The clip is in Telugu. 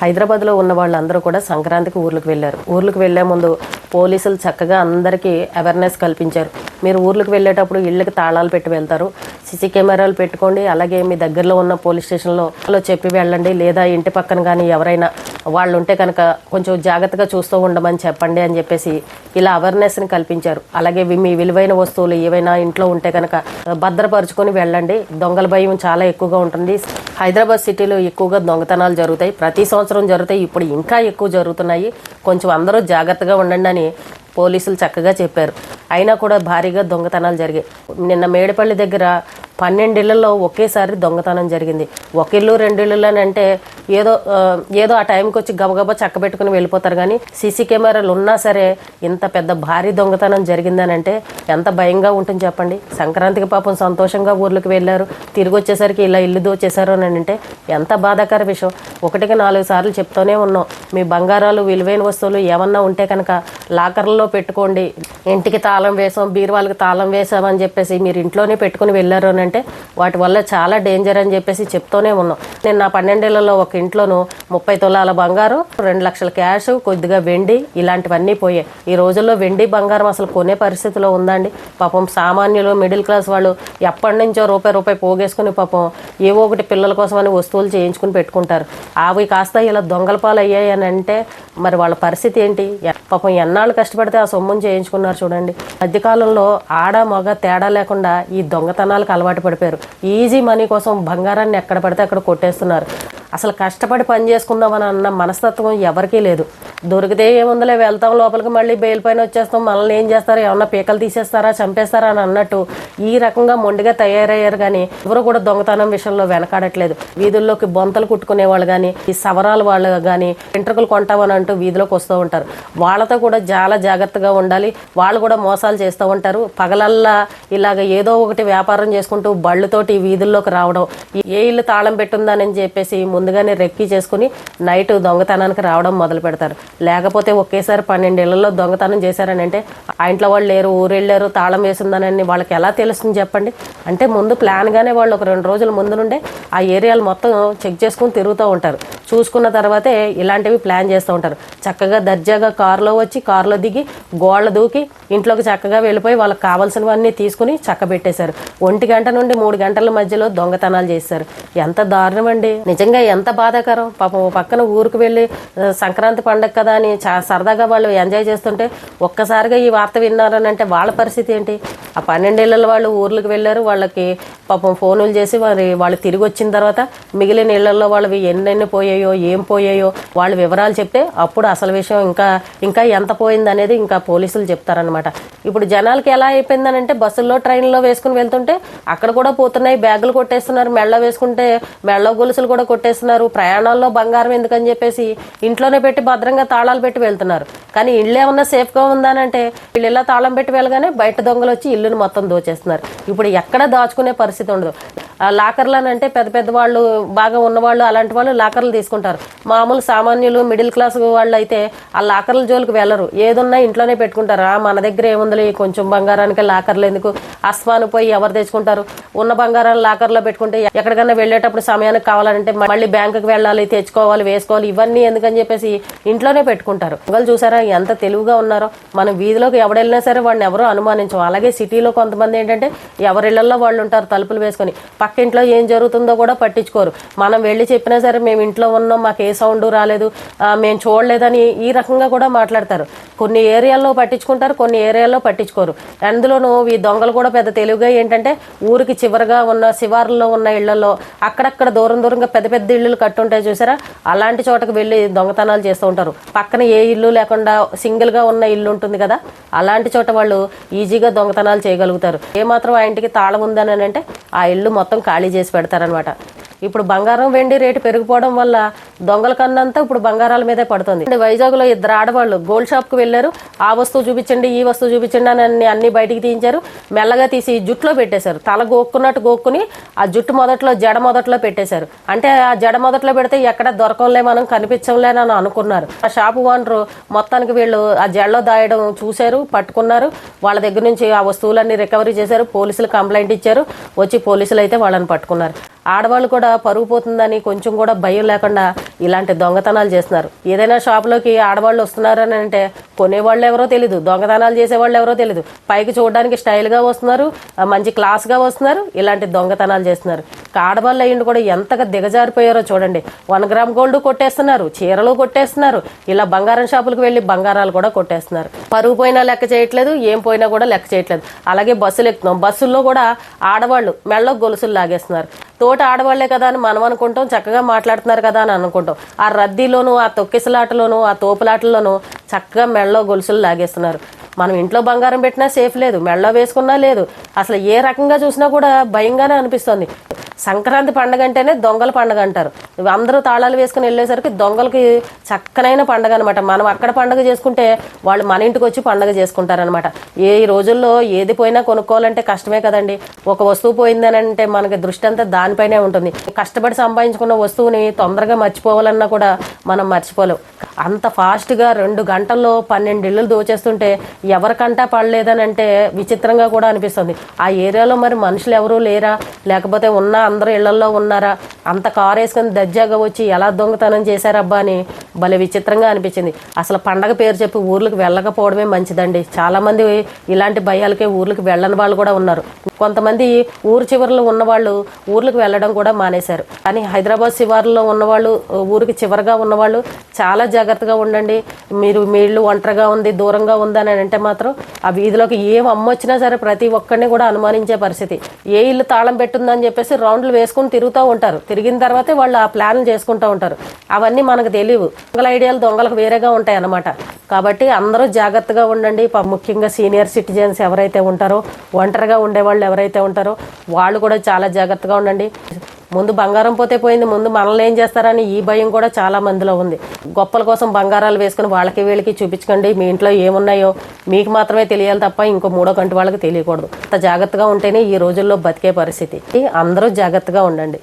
హైదరాబాద్లో ఉన్న వాళ్ళందరూ కూడా సంక్రాంతికి ఊర్లకు వెళ్ళారు. ఊర్లకు వెళ్లే ముందు పోలీసులు చక్కగా అందరికీ అవేర్నెస్ కల్పించారు. మీరు ఊర్లకు వెళ్ళేటప్పుడు ఇళ్ళకి తాళాలు పెట్టి వెళ్తారు, సీసీ కెమెరాలు పెట్టుకోండి, అలాగే మీ దగ్గరలో ఉన్న పోలీస్ స్టేషన్లో చెప్పి వెళ్ళండి, లేదా ఇంటి పక్కన కానీ ఎవరైనా వాళ్ళు ఉంటే కనుక కొంచెం జాగ్రత్తగా చూస్తూ ఉండమని చెప్పండి అని చెప్పేసి ఇలా అవేర్నెస్ని కల్పించారు. అలాగే మీ విలువైన వస్తువులు ఏవైనా ఇంట్లో ఉంటే కనుక భద్రపరుచుకొని వెళ్ళండి, దొంగల భయం చాలా ఎక్కువగా ఉంటుంది. హైదరాబాద్ సిటీలో ఎక్కువగా దొంగతనాలు జరుగుతాయి, ప్రతి సంవత్సరం జరుగుతాయి, ఇప్పుడు ఇంకా ఎక్కువ జరుగుతున్నాయి, కొంచెం అందరూ జాగ్రత్తగా ఉండండి అని పోలీసులు చక్కగా చెప్పారు. అయినా కూడా భారీగా దొంగతనాలు జరిగాయి. నిన్న మేడిపల్లి దగ్గర 12 ఇళ్లలో ఒకేసారి దొంగతనం జరిగింది. ఒక ఇల్లు 2 ఇళ్ళు అని అంటే ఏదో ఆ టైంకి వచ్చి గబగబా చక్కబెట్టుకుని వెళ్ళిపోతారు. కానీ సీసీ కెమెరాలు ఉన్నా సరే ఇంత పెద్ద భారీ దొంగతనం జరిగిందని అంటే ఎంత భయంగా ఉంటుంది చెప్పండి. సంక్రాంతికి పాపం సంతోషంగా ఊర్లకు వెళ్ళారు, తిరిగి వచ్చేసరికి ఇలా ఇల్లు దోచేశారు అని అంటే ఎంత బాధాకర విషయం. 1కి 4 సార్లు చెప్తూనే ఉన్నాం, మీ బంగారాలు విలువైన వస్తువులు ఏమన్నా ఉంటే కనుక లాకర్లలో పెట్టుకోండి. ఇంటికి తాళం వేసాం, బీరువాళ్ళకి తాళం వేసామని చెప్పేసి మీరు ఇంట్లోనే పెట్టుకుని వెళ్ళారు అని అంటే వాటి వల్ల చాలా డేంజర్ అని చెప్పేసి చెప్తూనే ఉన్నాం. నేను నా 12 ఏళ్లలో ఒక ఇంట్లోనూ 30 తులాల బంగారం, 2 లక్షల క్యాష్, కొద్దిగా వెండి, ఇలాంటివన్నీ పోయాయి. ఈ రోజుల్లో వెండి బంగారం అసలు కొనే పరిస్థితిలో ఉందండి. పాపం సామాన్యులు, మిడిల్ క్లాస్ వాళ్ళు ఎప్పటి నుంచో రూపాయి పోగేసుకుని పాపం ఏవో ఒకటి పిల్లల కోసమని వస్తువులు చేయించుకుని పెట్టుకుంటారు. అవి కాస్త ఇలా దొంగల పాలు అయ్యాయి అని అంటే మరి వాళ్ళ పరిస్థితి ఏంటి? పాపం ఎన్నాళ్ళు కష్టపడితే ఆ సొమ్మును చేయించుకున్నారు చూడండి. మధ్యకాలంలో ఆడ మగ తేడా లేకుండా ఈ దొంగతనాలకు అలవాటు పడిపోయారు. ఈజీ మనీ కోసం బంగారాన్ని ఎక్కడ పడితే అక్కడ కొట్టేస్తున్నారు. అసలు కష్టపడి పని చేసుకుందామని అన్న మనస్తత్వం ఎవరికీ లేదు. దొరికితే ఏముందలే వెళ్తాం లోపలికి, మళ్ళీ బెయిల్ పైన వచ్చేస్తాం, మనల్ని ఏం చేస్తారు, ఏమన్నా పీకలు తీసేస్తారా, చంపేస్తారా అని అన్నట్టు ఈ రకంగా మొండిగా తయారయ్యారు. కానీ ఎవరు కూడా దొంగతనం విషయంలో వెనకాడట్లేదు. వీధుల్లోకి బొంతలు కుట్టుకునే వాళ్ళు కానీ, ఈ సవరాలు వాళ్ళు కానీ వెంట్రుకలు కొంటామని అంటూ వీధిలోకి వస్తూ ఉంటారు. వాళ్ళతో కూడా చాలా జాగ్రత్తగా ఉండాలి. వాళ్ళు కూడా మోసాలు చేస్తూ ఉంటారు. పగలల్లా ఇలాగ ఏదో ఒకటి వ్యాపారం చేసుకుంటూ బళ్ళుతోటి ఈ వీధుల్లోకి రావడం, ఏ ఇల్లు తాళం పెట్టుందని చెప్పేసి ముందుగానే రెక్కి చేసుకుని నైట్ దొంగతనానికి రావడం మొదలు పెడతారు. లేకపోతే ఒకేసారి 12 ఇళ్లలో దొంగతనం చేశారని అంటే ఆ ఇంట్లో వాళ్ళు లేరు, ఊరెళ్ళారు, తాళం వేసిందని వాళ్ళకి ఎలా తెలుస్తుంది చెప్పండి? అంటే ముందు ప్లాన్గానే వాళ్ళు ఒక 2 రోజుల ముందు నుండే ఆ ఏరియాలు మొత్తం చెక్ చేసుకుని తిరుగుతూ ఉంటారు. చూసుకున్న తర్వాతే ఇలాంటివి ప్లాన్ చేస్తూ ఉంటారు. చక్కగా దర్జాగా కారులో వచ్చి కారులో దిగి గోళ్ళ దూకి ఇంట్లోకి చక్కగా వెళ్ళిపోయి వాళ్ళకి కావాల్సినవన్నీ తీసుకుని చక్కబెట్టేశారు. 1 గంట నుండి 3 గంటల మధ్యలో దొంగతనాలు చేశారు. ఎంత దారుణం అండి, నిజంగా ఎంత బాధాకరం. పాపం పక్కన ఊరికి వెళ్ళి సంక్రాంతి పండగ కదా అని సరదాగా వాళ్ళు ఎంజాయ్ చేస్తుంటే ఒక్కసారిగా ఈ వార్త విన్నారని అంటే వాళ్ళ పరిస్థితి ఏంటి? ఆ 12 ఏళ్ళ వాళ్ళు ఊర్లకు వెళ్ళారు, వాళ్ళకి పాపం ఫోనులు చేసి వాళ్ళు తిరిగి వచ్చిన తర్వాత మిగిలిన ఇళ్లలో వాళ్ళవి ఎన్నెన్ని పోయాయో, ఏం పోయాయో వాళ్ళ వివరాలు చెప్తే అప్పుడు అసలు విషయం ఇంకా ఎంత పోయింది అనేది ఇంకా పోలీసులు చెప్తారనమాట. ఇప్పుడు జనాలకి ఎలా అయిపోయిందని అంటే బస్సుల్లో, ట్రైన్లో వేసుకుని వెళ్తుంటే అక్కడ కూడా పోతున్నాయి, బ్యాగులు కొట్టేస్తున్నారు, మెళ్ళ వేసుకుంటే మెళ్ళ గొలుసులు కూడా కొట్టేస్తున్నారు. ప్రయాణాల్లో బంగారం ఎందుకని చెప్పేసి ఇంట్లోనే పెట్టి భద్రంగా తాళాలు పెట్టి వెళ్తున్నారు. కానీ ఇళ్ళు ఏమన్నా సేఫ్గా ఉందానంటే వీళ్ళు ఇలా తాళం పెట్టి వెళ్ళగానే బయట దొంగలు వచ్చి ఇల్లుని మొత్తం దోచేస్తున్నారు. ఇప్పుడు ఎక్కడ దాచుకునే పరిస్థితి ఉండదు. లాకర్లను అంటే పెద్ద వాళ్ళు, బాగా ఉన్నవాళ్ళు అలాంటి వాళ్ళు లాకర్లు తీసుకుంటారు. మామూలు సామాన్యులు, మిడిల్ క్లాస్ వాళ్ళు అయితే ఆ లాకర్ల జోలికి వెళ్ళరు, ఏదున్నా ఇంట్లోనే పెట్టుకుంటారు. మన దగ్గర ఏముంది కొంచెం బంగారానికి లాకర్లు ఎందుకు, అస్వాను పోయి ఎవరు తెచ్చుకుంటారు? ఉన్న బంగారాన్ని లాకర్లో పెట్టుకుంటే ఎక్కడికన్నా వెళ్ళేటప్పుడు సమయానికి కావాలంటే మళ్ళీ బ్యాంకుకి వెళ్ళాలి, తెచ్చుకోవాలి, వేసుకోవాలి, ఇవన్నీ ఎందుకని చెప్పేసి ఇంట్లోనే పెట్టుకుంటారు. వాళ్ళు చూసారా ఎంత తెలివిగా ఉన్నారో. మనం వీధిలోకి ఎవడెళ్ళినా సరే వాడిని ఎవరో అనుమానించం. అలాగే సిటీలో కొంతమంది ఏంటంటే ఎవరిళ్లలో వాళ్ళు ఉంటారు, తలుపులు వేసుకొని పక్కింట్లో ఏం జరుగుతుందో కూడా పట్టించుకోరు. మనం వెళ్ళి చెప్పినా సరే మేము ఇంట్లో ఉన్నాం, మాకు ఏ సౌండ్ రాలేదు, మేము చూడలేదని ఈ రకంగా కూడా మాట్లాడతారు. కొన్ని ఏరియాల్లో పట్టించుకుంటారు, కొన్ని ఏరియాల్లో పట్టించుకోరు. అందులోనూ ఈ దొంగలు కూడా పెద్ద తెలివిగా ఏంటంటే ఊరికి చివరిగా ఉన్న శివారులో ఉన్న ఇళ్లలో అక్కడక్కడ దూరంగా పెద్ద ఇళ్ళు కట్టుంటాయి చూసారా, అలాంటి చోటకు వెళ్ళి దొంగతనాలు చేస్తూ ఉంటారు. పక్కన ఏ ఇల్లు లేకుండా సింగిల్గా ఉన్న ఇల్లు ఉంటుంది కదా, అలాంటి చోట వాళ్ళు ఈజీగా దొంగతనాలు చేయగలుగుతారు. ఏమాత్రం ఆ ఇంటికి తాళం ఉందని అంటే ఆ ఇల్లు మొత్తం ఖాళీ చేసి పెడతారనమాట. ఇప్పుడు బంగారం, వెండి రేటు పెరిగిపోవడం వల్ల దొంగల కన్నంతా ఇప్పుడు బంగారాల మీదే పడుతుంది. వైజాగ్లో 2 ఆడవాళ్ళు గోల్డ్ షాప్కి వెళ్ళారు. ఆ వస్తువు చూపించండి, ఈ వస్తువు చూపించండి అని అన్ని బయటికి తీయించారు. మెల్లగా తీసి జుట్టులో పెట్టేశారు. తల గోక్కున్నట్టు గోక్కుని ఆ జుట్టు జడ మొదట్లో పెట్టేశారు. అంటే ఆ జడ మొదట్లో పెడితే ఎక్కడ దొరకంలే, మనం కనిపించంలేనని అనుకున్నారు. ఆ షాపు ఓనరు మొత్తానికి వీళ్ళు ఆ జడలో దాయడం చూశారు, పట్టుకున్నారు. వాళ్ళ దగ్గర నుంచి ఆ వస్తువులన్నీ రికవరీ చేశారు. పోలీసులు కంప్లైంట్ ఇచ్చారు. వచ్చి పోలీసులు అయితే వాళ్ళని పట్టుకున్నారు. ఆడవాళ్ళు కూడా పరుగు పోతుందని కొంచెం కూడా భయం లేకుండా ఇలాంటి దొంగతనాలు చేస్తున్నారు. ఏదైనా షాపులోకి ఆడవాళ్ళు వస్తున్నారని అంటే కొనేవాళ్ళు ఎవరో తెలీదు, దొంగతనాలు చేసేవాళ్ళు ఎవరో తెలీదు. పైకి చూడడానికి స్టైల్గా వస్తున్నారు, మంచి క్లాస్గా వస్తున్నారు, ఇలాంటి దొంగతనాలు చేస్తున్నారు. ఆడవాళ్ళు అయ్యిండి కూడా ఎంతగా దిగజారిపోయారో చూడండి. 1 గ్రామ్ గోల్డ్ కొట్టేస్తున్నారు, చీరలు కొట్టేస్తున్నారు, ఇలా బంగారం షాపులకు వెళ్ళి బంగారాలు కూడా కొట్టేస్తున్నారు. పరుగు పోయినా లెక్క చేయట్లేదు, ఏం పోయినా కూడా లెక్క చేయట్లేదు. అలాగే బస్సులు ఎక్కుతున్నాం, బస్సుల్లో కూడా ఆడవాళ్ళు మెళ్ళో గొలుసులు లాగేస్తున్నారు. తోట ఆడవాళ్లే కదా అని మనం అనుకుంటాం, చక్కగా మాట్లాడుతున్నారు కదా అని అనుకుంటాం. ఆ రద్దీలోను, ఆ తొక్కిసలాటలోను, ఆ తోపులాటల్లోనూ చక్కగా మెళ్ళో గొలుసులు లాగేస్తున్నారు. మనం ఇంట్లో బంగారం పెట్టినా సేఫ్ లేదు, మెళ్ళో వేసుకున్నా లేదు. అసలు ఏ రకంగా చూసినా కూడా భయంగానే అనిపిస్తుంది. సంక్రాంతి పండుగ అంటేనే దొంగల పండుగ అంటారు. అందరూ తాళాలు వేసుకుని వెళ్ళేసరికి దొంగలకి చక్కనైన పండుగ అనమాట. మనం అక్కడ పండుగ చేసుకుంటే వాళ్ళు మన ఇంటికి వచ్చి పండుగ చేసుకుంటారనమాట. ఈ రోజుల్లో ఏది పోయినా కొనుక్కోవాలంటే కష్టమే కదండి. ఒక వస్తువు పోయిందని అంటే మనకి దృష్టి అంతా దానిపైనే ఉంటుంది. కష్టపడి సంపాదించుకున్న వస్తువుని తొందరగా మర్చిపోవాలన్నా కూడా మనం మర్చిపోలేం. అంత ఫాస్ట్గా 2 గంటల్లో 12 ఇళ్ళు దోచేస్తుంటే ఎవరికంటా పడలేదని అంటే విచిత్రంగా కూడా అనిపిస్తుంది. ఆ ఏరియాలో మరి మనుషులు ఎవరూ లేరా, లేకపోతే అందరూ ఇళ్లల్లో ఉన్నారా? అంత కారు వేసుకొని దర్జాగా వచ్చి ఎలా దొంగతనం చేశారబ్బా అని భలే విచిత్రంగా అనిపించింది. అసలు పండగ పేరు చెప్పి ఊర్లకు వెళ్ళకపోవడమే మంచిదండి. చాలామంది ఇలాంటి భయాలకే ఊర్లకు వెళ్ళని వాళ్ళు కూడా ఉన్నారు. కొంతమంది ఊరు చివరిలో ఉన్నవాళ్ళు ఊర్లకు వెళ్ళడం కూడా మానేశారు. కానీ హైదరాబాద్ శివార్లో ఉన్నవాళ్ళు, ఊరికి చివరిగా ఉన్నవాళ్ళు చాలా జాగ్రత్తగా ఉండండి. మీరు మీ ఇల్లు ఒంటరిగా ఉంది, దూరంగా ఉందని అంటే మాత్రం ఆ వీధిలోకి ఏం అమ్మొచ్చినా సరే ప్రతి ఒక్కరిని కూడా అనుమానించే పరిస్థితి. ఏ ఇల్లు తాళం పెట్టుందని చెప్పేసి రౌండ్లు వేసుకుని తిరుగుతూ ఉంటారు. తిరిగిన తర్వాతే వాళ్ళు ఆ ప్లాన్లు చేసుకుంటూ ఉంటారు. అవన్నీ మనకు తెలియవు. దొంగల ఐడియాలు దొంగలకు వేరేగా ఉంటాయి అన్నమాట. కాబట్టి అందరూ జాగ్రత్తగా ఉండండి. ముఖ్యంగా సీనియర్ సిటిజన్స్ ఎవరైతే ఉంటారో, ఒంటరిగా ఉండేవాళ్ళు ఎవరైతే ఉంటారో వాళ్ళు కూడా చాలా జాగ్రత్తగా ఉండండి. ముందు బంగారం పోతే పోయింది, ముందు మనల్ని ఏం చేస్తారని ఈ భయం కూడా చాలా మందిలో ఉంది. గొప్పల కోసం బంగారాలు వేసుకుని వాళ్ళకి వీళ్ళకి చూపించకండి. మీ ఇంట్లో ఏమున్నాయో మీకు మాత్రమే తెలియాలి తప్ప ఇంకో 3వ కంటి వాళ్ళకి తెలియకూడదు. అంత జాగ్రత్తగా ఉంటేనే ఈ రోజుల్లో బతికే పరిస్థితి. అందరూ జాగ్రత్తగా ఉండండి.